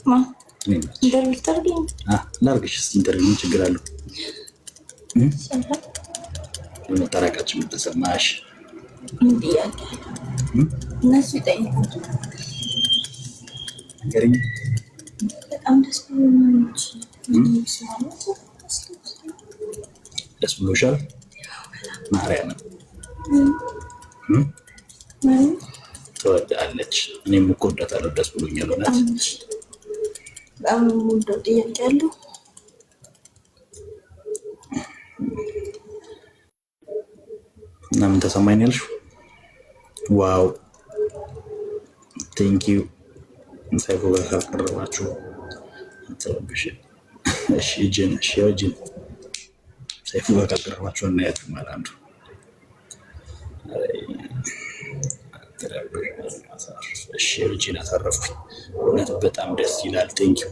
ما ندرب ترقين ላርግሽ እስቲ ኢንተርቪው ምን ችግር አለው? መጠራቃችን ተሰማሽ? እንዲያውቅ እነሱ ይጠይቁት ነገርኝ። በጣም ደስ ብሎኛል። ደስ ብሎሻል? ማርያምን ትወዳለች። እኔም እኮ እወዳታለሁ። ደስ ብሎኛል። እውነት በጣም የምወደው ጥያቄ አለው እና ምን ተሰማኝ ያልሽው? ዋው ቴንክ ዩ ሰይፉ ጋር ካቀረባችሁ አትረብሽ። እሺ ጂን ሰይፉ ጋር ካቀረባችሁ እናያችሁ ማለት ነው። እሺ ጂን አተረፍኩኝ። እውነት በጣም ደስ ይላል። ቴንክ ዩ